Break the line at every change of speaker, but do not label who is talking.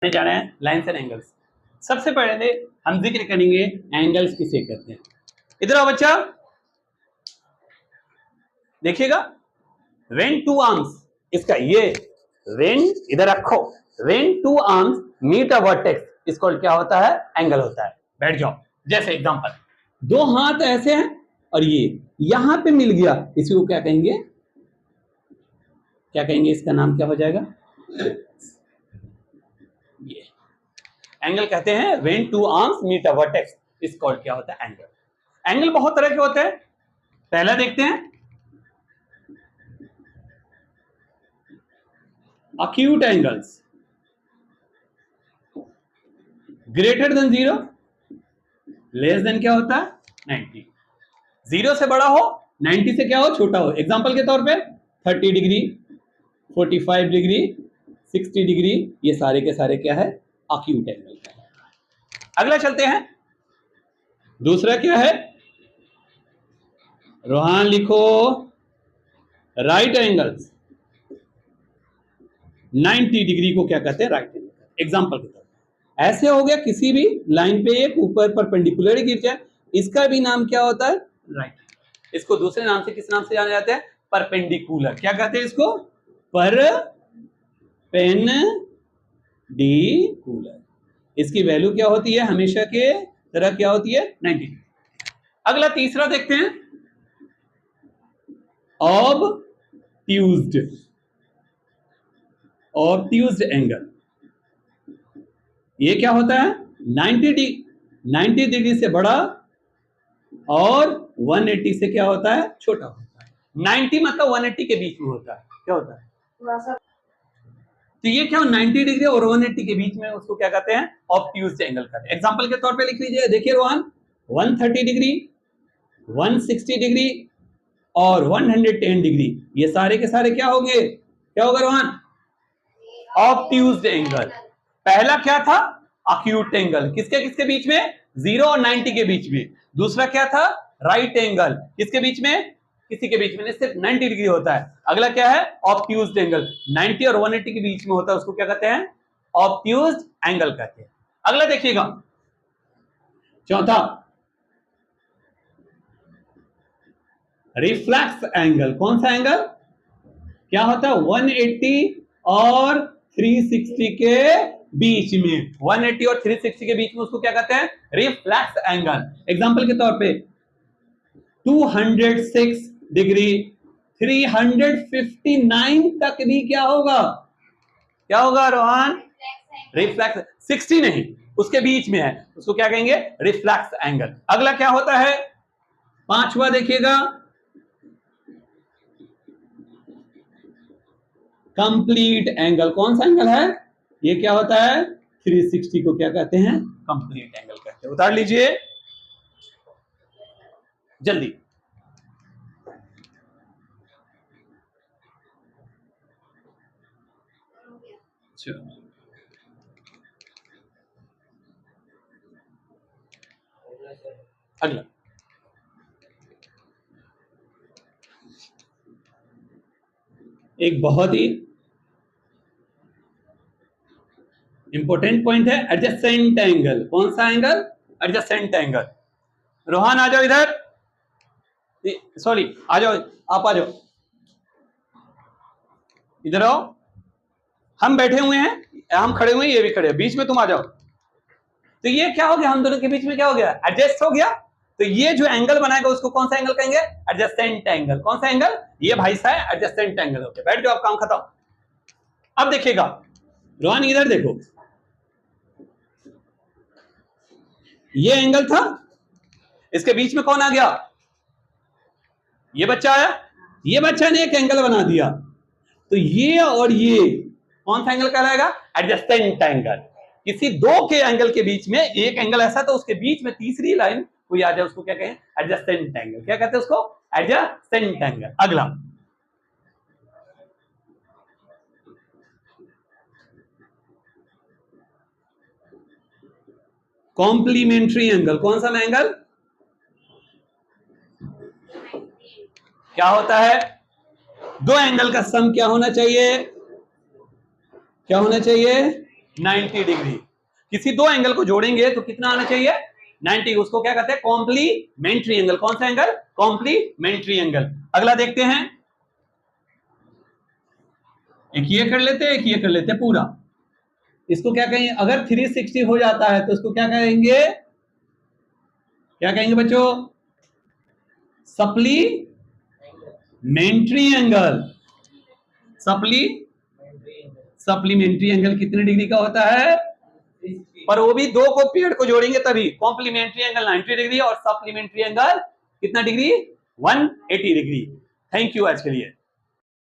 जा रहे हैं लाइन्स एंड एंगल्स। सबसे पहले हम जिक्र करेंगे एंगल्स किसे कहते हैं। इधर आओ बच्चा, देखिएगा व्हेन टू आर्म्स, इसका ये व्हेन इधर रखो, when two arms meet a vertex, इसको क्या होता है, एंगल होता है। बैठ जाओ। जैसे एग्जांपल, दो हाथ ऐसे हैं और ये यहां पे मिल गया, इसी को क्या कहेंगे, क्या कहेंगे, इसका नाम क्या हो जाएगा, ये एंगल कहते हैं। When two arms meet a vertex, इसको क्या होता है, एंगल। एंगल बहुत तरह के होते हैं। पहला देखते हैं acute angles, greater than 0, less than क्या होता है 90, 0 से बड़ा हो, 90 से क्या हो, छोटा हो। एग्जांपल के तौर पे 30 डिग्री, 45 डिग्री, 60 डिग्री, ये सारे के सारे क्या है, acute एंगल है। अगला चलते हैं, दूसरा क्या है, रोहान लिखो, राइट एंगल्स। 90 डिग्री को क्या कहते हैं, राइट एंगल। एग्जांपल के तौर पे ऐसे हो गया, किसी भी लाइन पे एक ऊपर परपेंडिकुलर गिर जाए, इसका भी नाम क्या होता है, राइट। इसको दूसरे नाम से किस नाम से जाना जाता है, परपेंडिकुलर। क्या कहते हैं इसको, परपेंडिकुलर। इसकी वैल्यू क्या होती है, हमेशा के तरह क्या होती है, 90। अगला तीसरा देखते हैं, ऑब्ट्यूज्ड, ऑब्ट्यूज्ड एंगल। ये क्या होता है, 90 डिग्री से बड़ा और 180 से क्या होता है, छोटा होता है। 90 मतलब 180 के बीच में होता है। क्या होता है, तो ये क्या 90 डिग्री और 180 के बीच में, उसको क्या कहते हैं, ऑब्ट्यूज्ड एंगल कहते हैं। एग्जांपल के तौर पे लिख लीजिए, देखिए रोहन, 130 डिग्री, 160 डिग्री और 110 डिग्री, ये सारे के सारे क्या होंगे, क्या होगा रोहन, ऑब्ट्यूज्ड एंगल। पहला क्या था, अक्यूट एंगल, किसके किसके बीच में, 0 और 90 के बीच में। दूसरा क्या था, राइट एंगल, किसके बीच में, किसी के बीच में, सिर्फ 90 डिग्री होता है। अगला क्या है, ऑब्ट्यूज्ड एंगल, 90 और 180 के बीच में होता है, उसको क्या कहते हैं, ऑब्ट्यूज्ड एंगल कहते हैं। अगला देखिएगा, चौथा, रिफ्लेक्स एंगल। कौन सा एंगल, क्या होता है, 180 और 360 के बीच में, 180 और 360 के बीच में, उसको क्या कहते हैं, रिफ्लेक्स एंगल। एग्जांपल के तौर पे 206 डिग्री, 359 तक भी क्या होगा, क्या होगा रोहन, रिफ्लेक्स। 60 नहीं, उसके बीच में है, उसको क्या कहेंगे, रिफ्लेक्स एंगल। अगला क्या होता है, पांचवा देखिएगा, कंप्लीट एंगल। कौन सा एंगल है, ये क्या होता है, 360 को क्या कहते हैं, कंप्लीट एंगल कहते हैं। उतार लीजिए जल्दी। अगला, एक बहुत ही इंपॉर्टेंट पॉइंट है, एडजेसेंट एंगल। कौन सा एंगल, एडजेसेंट एंगल। रोहन आ जाओ इधर, सॉरी आ जाओ, आप आ जाओ, इधर आओ। हम बैठे हुए हैं, हम खड़े हुए हैं, ये भी खड़े हैं, बीच में तुम आ जाओ। तो ये क्या हो गया, हम दोनों के बीच में क्या हो गया, एडजस्ट हो गया। तो ये जो एंगल बनाएगा उसको कौन सा एंगल कहेंगे, एडजेसेंट एंगल। कौन सा एंगल, ये भाई सा है एडजेसेंट एंगल। ओके, बैठ जाओ, आप काम खत्म। अब देखिएगा रोहन, इधर देखो, ये एंगल था, इसके बीच में कौन आ गया, ये बच्चा आया, ये बच्चा ने एक एंगल बना दिया। तो ये और ये कौन सा एंगल कहलाएगा, एडजेसेंट एंगल। किसी दो के एंगल के बीच में एक एंगल ऐसा, तो उसके बीच में तीसरी लाइन कोई आ जाए, उसको क्या कहें, एडजेसेंट एंगल। क्या कहते हैं उसको, एडजेसेंट एंगल। अगला, कॉम्प्लीमेंट्री एंगल। कौन सा एंगल, क्या होता है, दो एंगल का सम क्या होना चाहिए, क्या होना चाहिए, 90 डिग्री। किसी दो एंगल को जोड़ेंगे तो कितना आना चाहिए? 90। उसको क्या कहते हैं? Complementary angle. कौन सा एंगल? Complementary angle. अगला देखते हैं, एक ये कर लेते हैं, एक ये कर लेते हैं पूरा। इसको क्या कहेंगे? अगर 360 हो जाता है तो इसको क्या कहेंगे? क्या कहेंगे बच्चों? Supplementary angle. सप्लीमेंट्री एंगल कितने डिग्री का होता है? पर वो भी दो को पेड़ को जोड़ेंगे तभी। कॉम्प्लीमेंट्री एंगल 90 डिग्री और सप्लीमेंट्री एंगल कितना डिग्री? 180 डिग्री। थैंक यू आज के लिए।